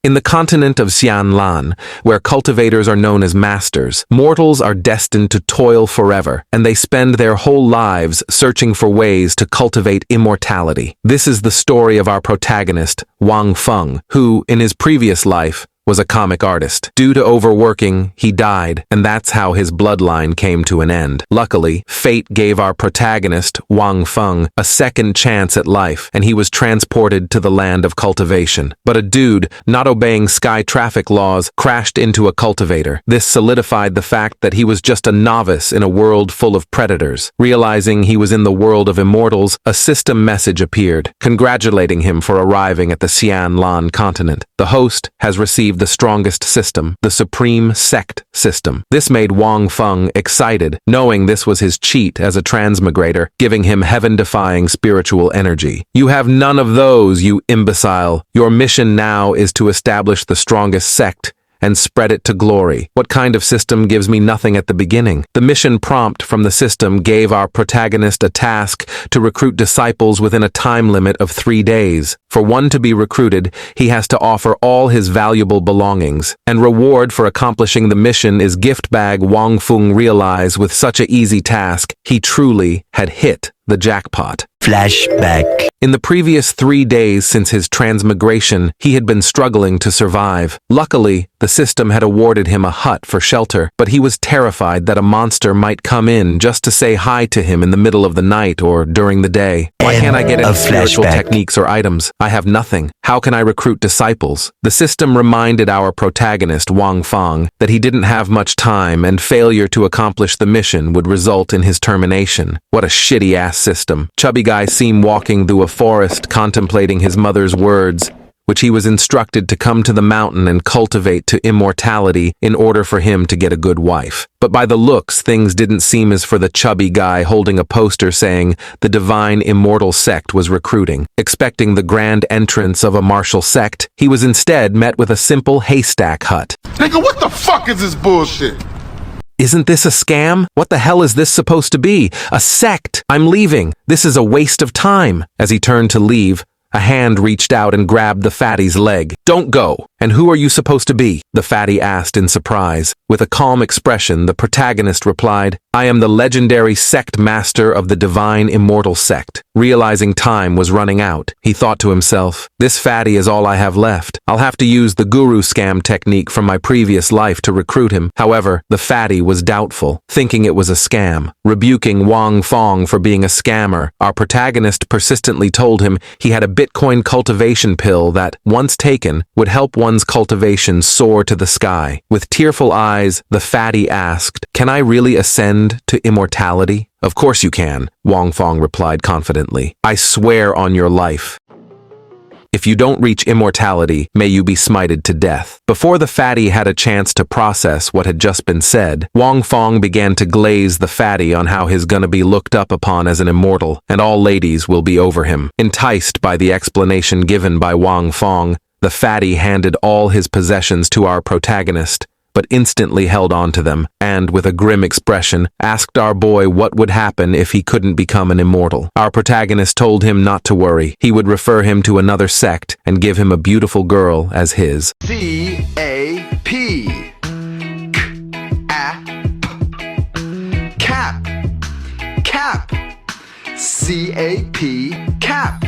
In the continent of Xianlan, where cultivators are known as masters, mortals are destined to toil forever, and they spend their whole lives searching for ways to cultivate immortality. This is the story of our protagonist, Wang Fong, who, in his previous life, was a comic artist. Due to overworking, he died, and that's how his bloodline came to an end. Luckily, fate gave our protagonist, Wang Fong, a second chance at life, and he was transported to the land of cultivation. But a dude, not obeying sky traffic laws, crashed into a cultivator. This solidified the fact that he was just a novice in a world full of predators. Realizing he was in the world of Immortals, a system message appeared, congratulating him for arriving at the Xianlan continent. The host has received the strongest system, the supreme Sect system. This made Wang Fong excited, knowing this was his cheat as a transmigrator, giving him heaven-defying spiritual energy. You have none of those, you imbecile. Your mission now is to establish the strongest sect and spread it to glory. What kind of system gives me nothing at the beginning? The mission prompt from the system gave our protagonist a task to recruit disciples within a time limit of 3 days. For one to be recruited, he has to offer all his valuable belongings, and reward for accomplishing the mission is gift bag. Wang Fong realized with such an easy task, he truly had hit the jackpot. Flashback. In the previous 3 days since his transmigration, he had been struggling to survive. Luckily, the system had awarded him a hut for shelter, but he was terrified that a monster might come in just to say hi to him in the middle of the night or during the day. Why can't I get any spiritual techniques or items? I have nothing. How can I recruit disciples? The system reminded our protagonist, Wang Fong, that he didn't have much time and failure to accomplish the mission would result in his termination. What a shitty-ass system. Chubby guy seemed walking through a forest contemplating his mother's words, which he was instructed to come to the mountain and cultivate to immortality in order for him to get a good wife. But by the looks, things didn't seem as for the chubby guy holding a poster saying the divine immortal sect was recruiting. Expecting the grand entrance of a martial sect, he was instead met with a simple haystack hut. Nigga, what the fuck is this bullshit? Isn't this a scam? What the hell is this supposed to be? A sect! I'm leaving. This is a waste of time. As he turned to leave, a hand reached out and grabbed the fatty's leg. Don't go! And who are you supposed to be? The fatty asked in surprise. With a calm expression, the protagonist replied, I am the legendary sect master of the divine immortal sect. Realizing time was running out, he thought to himself, this fatty is all I have left. I'll have to use the guru scam technique from my previous life to recruit him. However, the fatty was doubtful, thinking it was a scam. Rebuking Wang Fong for being a scammer, our protagonist persistently told him he had a Bitcoin cultivation pill that, once taken, would help one's cultivation soar to the sky. With tearful eyes, the fatty asked, can I really ascend to immortality? Of course you can, Wang Fong replied confidently. I swear on your life. If you don't reach immortality, may you be smited to death. Before the fatty had a chance to process what had just been said, Wang Fong began to glaze the fatty on how he's gonna be looked up upon as an immortal, and all ladies will be over him. Enticed by the explanation given by Wang Fong, the fatty handed all his possessions to our protagonist, but instantly held on to them, and, with a grim expression, asked our boy what would happen if he couldn't become an immortal. Our protagonist told him not to worry. He would refer him to another sect and give him a beautiful girl as his. C-A-P Cap. Cap. C-A-P Cap.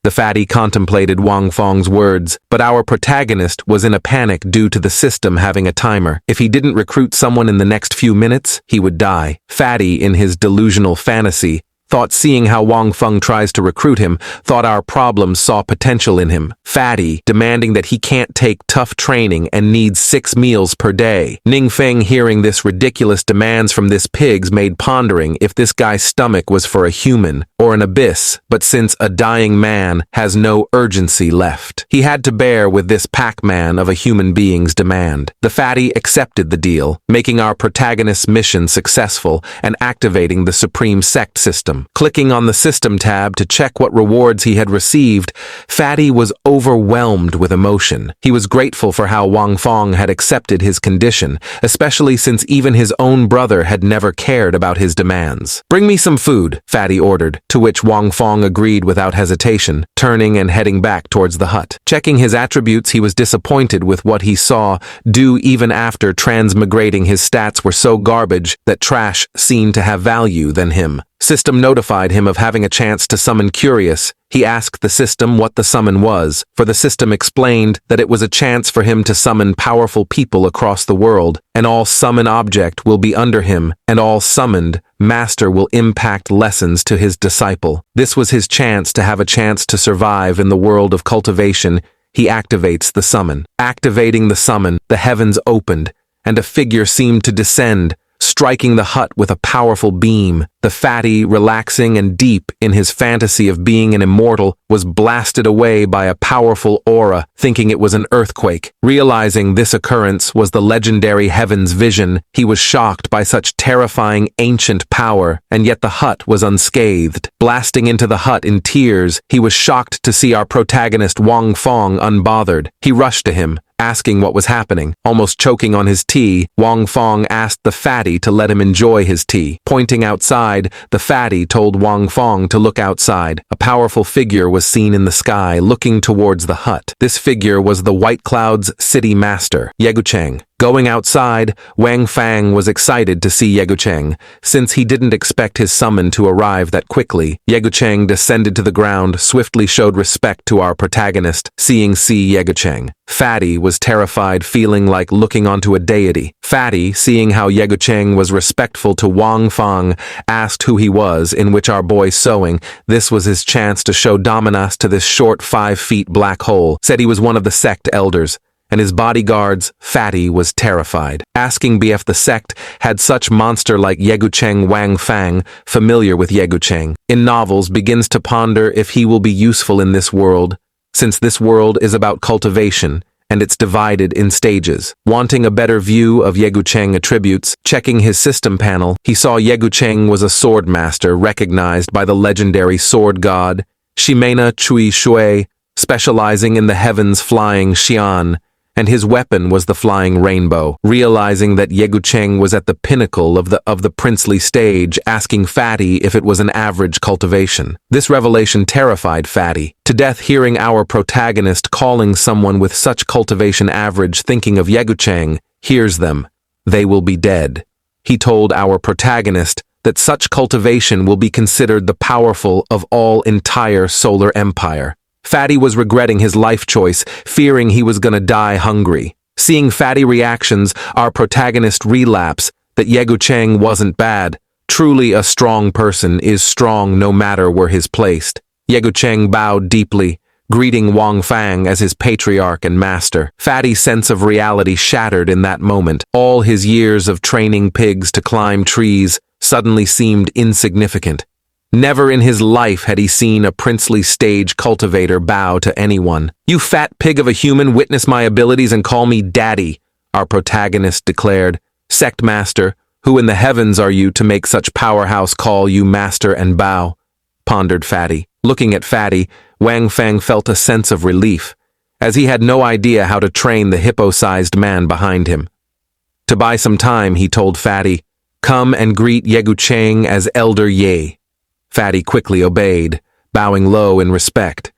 The fatty contemplated Wang Fong's words, but our protagonist was in a panic due to the system having a timer. If he didn't recruit someone in the next few minutes, he would die. Fatty, in his delusional fantasy, thought seeing how Wang Fong tries to recruit him, thought our problems saw potential in him. Fatty, demanding that he can't take tough training and needs 6 meals per day. Ning Feng, hearing this ridiculous demands from this pigs, made pondering if this guy's stomach was for a human or an abyss, but since a dying man has no urgency left, he had to bear with this Pac-Man of a human being's demand. The fatty accepted the deal, making our protagonist's mission successful and activating the supreme sect system. system. Clicking on the system tab to check what rewards he had received, Fatty was overwhelmed with emotion. He was grateful for how Wang Fong had accepted his condition, especially since even his own brother had never cared about his demands. "Bring me some food," Fatty ordered, to which Wang Fong agreed without hesitation, turning and heading back towards the hut. Checking his attributes, he was disappointed with what he saw, due even after transmigrating his stats were so garbage that trash seemed to have value than him. System notified him of having a chance to summon Curious. He asked the system what the summon was, for the system explained that it was a chance for him to summon powerful people across the world, and all summon object will be under him, and all summoned master will impact lessons to his disciple. This was his chance to have a chance to survive in the world of cultivation. He activates the summon. Activating the summon, the heavens opened, and a figure seemed to descend, striking the hut with a powerful beam. The Fatty, relaxing and deep in his fantasy of being an immortal, was blasted away by a powerful aura, thinking it was an earthquake. Realizing this occurrence was the legendary Heaven's vision, he was shocked by such terrifying ancient power, and yet the hut was unscathed. Blasting into the hut in tears, he was shocked to see our protagonist Wang Fong unbothered. He rushed to him, asking what was happening. Almost choking on his tea, Wang Fong asked the Fatty to let him enjoy his tea. Pointing outside, the Fatty told Wang Fong to look outside. A powerful figure was seen in the sky, looking towards the hut. This figure was the White Cloud's city master, Yegucheng. Going outside, Wang Fang was excited to see Yegucheng, since he didn't expect his summon to arrive that quickly. Yegucheng descended to the ground, swiftly showed respect to our protagonist, seeing Yegucheng. Fatty was terrified, feeling like looking onto a deity. Fatty, seeing how Yegucheng was respectful to Wang Fang, asked who he was, in which our boy sewing. This was his chance to show dominance to this short 5 feet black hole. Said he was one of the Sect elders, and his bodyguards. Fatty was terrified. Asking BF the Sect had such monster like Yegucheng. Wang Fang, familiar with Yegucheng in novels, begins to ponder if he will be useful in this world, since this world is about cultivation, and it's divided in stages. Wanting a better view of Yegucheng attributes, checking his system panel, he saw Yegucheng was a sword master recognized by the legendary sword god, Shimena Chui Shui, specializing in the heavens flying Xian, and his weapon was the flying rainbow. Realizing that Yegucheng was at the pinnacle of the princely stage, asking Fatty if it was an average cultivation. This revelation terrified Fatty to death, hearing our protagonist calling someone with such cultivation average, thinking of Yegucheng. Hears them. They will be dead. He told our protagonist that such cultivation will be considered the powerful of all entire solar empire. Fatty was regretting his life choice, fearing he was gonna die hungry. Seeing Fatty reactions, our protagonist relapse that Yegucheng wasn't bad. Truly a strong person is strong no matter where he's placed. Yegucheng bowed deeply, greeting Wang Fang as his patriarch and master. Fatty's sense of reality shattered in that moment. All his years of training pigs to climb trees suddenly seemed insignificant. Never in his life had he seen a princely stage cultivator bow to anyone. "You fat pig of a human, witness my abilities and call me daddy," our protagonist declared. "Sect master, who in the heavens are you to make such powerhouse call you master and bow?" pondered Fatty. Looking at Fatty, Wang Fang felt a sense of relief, as he had no idea how to train the hippo-sized man behind him. To buy some time, he told Fatty, "Come and greet Yegucheng as Elder Ye." Fatty quickly obeyed, bowing low in respect.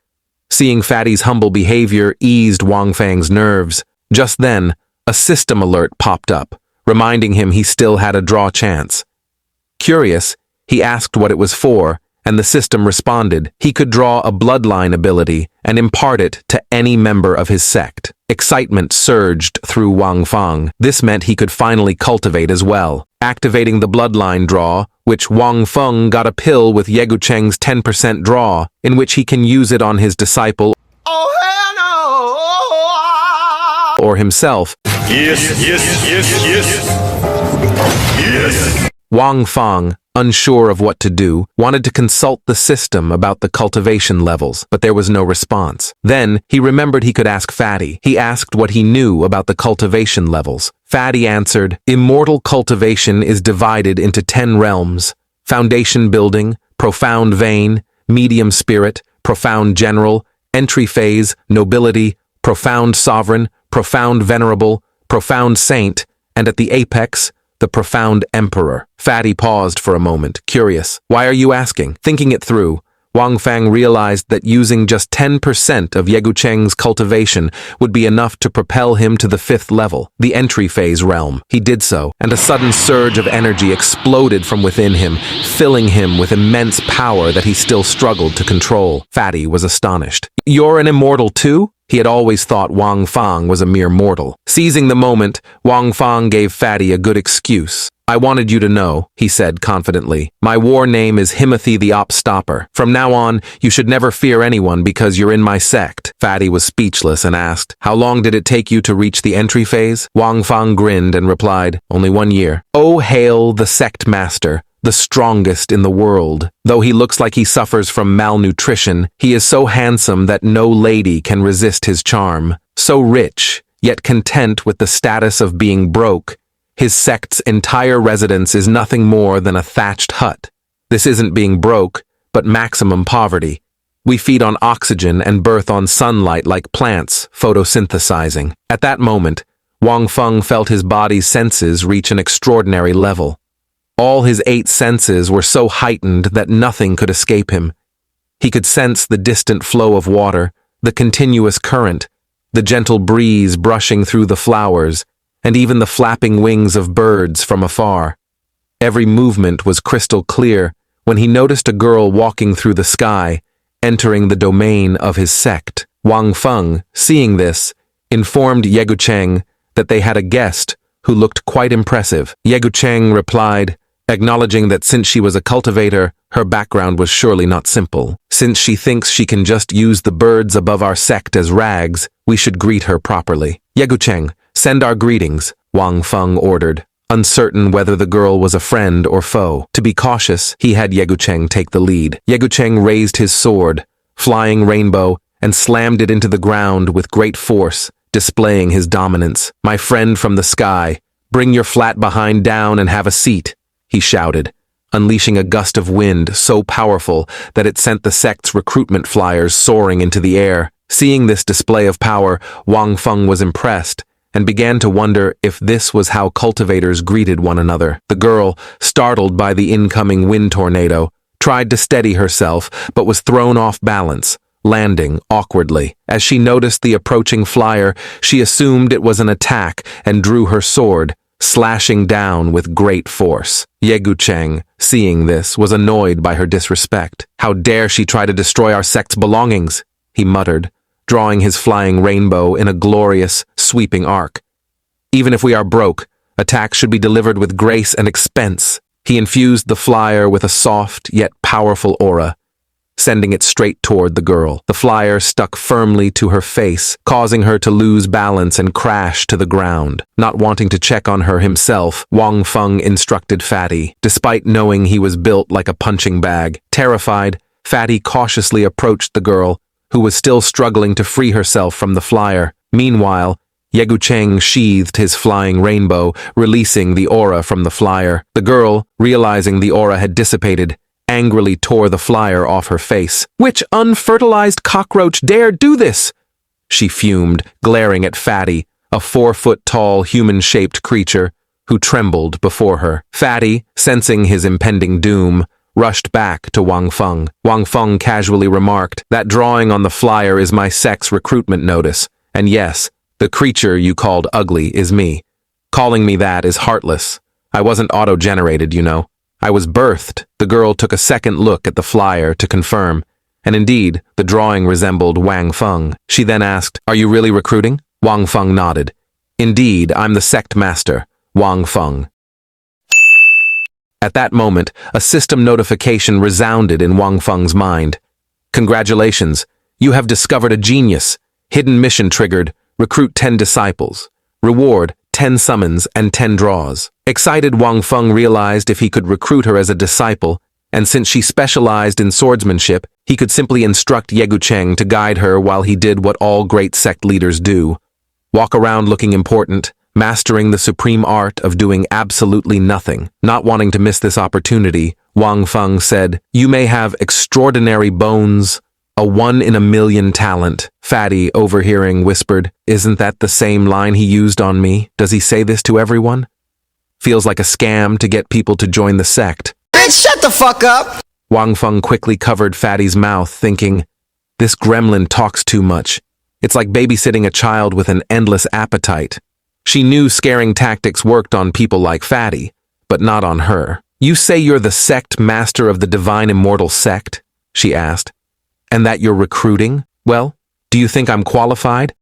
Seeing Fatty's humble behavior eased Wang Fang's nerves. Just then, a system alert popped up, reminding him he still had a draw chance. Curious, he asked what it was for, and the system responded he could draw a bloodline ability and impart it to any member of his sect. Excitement surged through Wang Fong. This meant he could finally cultivate as well. Activating the bloodline draw, which Wang Fong got a pill with Yegucheng's 10% draw, in which he can use it on his disciple or himself. Yes. Wang Fong, unsure of what to do, wanted to consult the system about the cultivation levels, but there was no response. Then, he remembered he could ask Fatty. He asked what he knew about the cultivation levels. Fatty answered, "Immortal cultivation is divided into 10 realms: foundation building, profound vein, medium spirit, profound general, entry phase, nobility, profound sovereign, profound venerable, profound saint, and at the apex, the profound emperor. Fatty paused for a moment, curious. Why are you asking? Thinking it through, Wang Fong realized that using just 10% of Yegucheng's cultivation would be enough to propel him to the 5th level, the entry phase realm. He did so, and a sudden surge of energy exploded from within him, filling him with immense power that he still struggled to control. Fatty was astonished. You're an immortal too? He had always thought Wang Fong was a mere mortal. Seizing the moment, Wang Fong gave Fatty a good excuse. I wanted you to know, he said confidently. My war name is Himothy the Opstopper. From now on, you should never fear anyone because you're in my sect. Fatty was speechless and asked, how long did it take you to reach the entry phase? Wang Fong grinned and replied, only 1 year. Oh, hail the sect master, the strongest in the world. Though he looks like he suffers from malnutrition, he is so handsome that no lady can resist his charm. So rich, yet content with the status of being broke. His sect's entire residence is nothing more than a thatched hut. This isn't being broke, but maximum poverty. We feed on oxygen and birth on sunlight like plants, photosynthesizing. At that moment, Wang Fong felt his body's senses reach an extraordinary level. All his 8 senses were so heightened that nothing could escape him. He could sense the distant flow of water, the continuous current, the gentle breeze brushing through the flowers, and even the flapping wings of birds from afar. Every movement was crystal clear when he noticed a girl walking through the sky, entering the domain of his sect. Wang Fong, seeing this, informed Yegucheng that they had a guest who looked quite impressive. Yegucheng replied, acknowledging that since she was a cultivator, her background was surely not simple. Since she thinks she can just use the birds above our sect as rags, we should greet her properly. Yegucheng, send our greetings, Wang Fong ordered, uncertain whether the girl was a friend or foe. To be cautious, he had Yegucheng take the lead. Yegucheng raised his sword, flying rainbow, and slammed it into the ground with great force, displaying his dominance. My friend from the sky, bring your flat behind down and have a seat, he shouted, unleashing a gust of wind so powerful that it sent the sect's recruitment flyers soaring into the air. Seeing this display of power, Wang Fong was impressed, and began to wonder if this was how cultivators greeted one another. The girl, startled by the incoming wind tornado, tried to steady herself but was thrown off balance, landing awkwardly. As she noticed the approaching flyer, she assumed it was an attack and drew her sword, slashing down with great force. Yegucheng, seeing this, was annoyed by her disrespect. How dare she try to destroy our sect's belongings, he muttered, drawing his flying rainbow in a glorious, sweeping arc. Even if we are broke, attacks should be delivered with grace and expense. He infused the flyer with a soft yet powerful aura, sending it straight toward the girl. The flyer stuck firmly to her face, causing her to lose balance and crash to the ground. Not wanting to check on her himself, Wang Fong instructed Fatty. Despite knowing he was built like a punching bag, terrified, Fatty cautiously approached the girl, who was still struggling to free herself from the flyer. Meanwhile, Yegucheng sheathed his flying rainbow, releasing the aura from the flyer. The girl, realizing the aura had dissipated, angrily tore the flyer off her face. Which unfertilized cockroach dare do this? She fumed, glaring at Fatty, a 4-foot-tall human-shaped creature who trembled before her. Fatty, sensing his impending doom, rushed back to Wang Fong. Wang Fong casually remarked, that drawing on the flyer is my sect's recruitment notice, and yes, the creature you called ugly is me. Calling me that is heartless. I wasn't auto-generated, you know. I was birthed. The girl took a second look at the flyer to confirm, and indeed, the drawing resembled Wang Fong. She then asked, are you really recruiting? Wang Fong nodded. Indeed, I'm the sect master, Wang Fong. At that moment, a system notification resounded in Wang Feng's mind. Congratulations, you have discovered a genius. Hidden mission triggered, recruit 10 disciples. Reward, 10 summons and 10 draws. Excited, Wang Fong realized if he could recruit her as a disciple, and since she specialized in swordsmanship, he could simply instruct Yegucheng to guide her while he did what all great sect leaders do. Walk around looking important, mastering the supreme art of doing absolutely nothing. Not wanting to miss this opportunity, Wang Fong said, "You may have extraordinary bones, a 1 in a million talent." Fatty, overhearing, whispered, "Isn't that the same line he used on me? Does he say this to everyone? Feels like a scam to get people to join the sect." Bitch, shut the fuck up! Wang Feng quickly covered Fatty's mouth, thinking, "This gremlin talks too much. It's like babysitting a child with an endless appetite." She knew scaring tactics worked on people like Fatty, but not on her. "You say you're the sect master of the divine immortal sect?" she asked. "And that you're recruiting? Well, do you think I'm qualified?"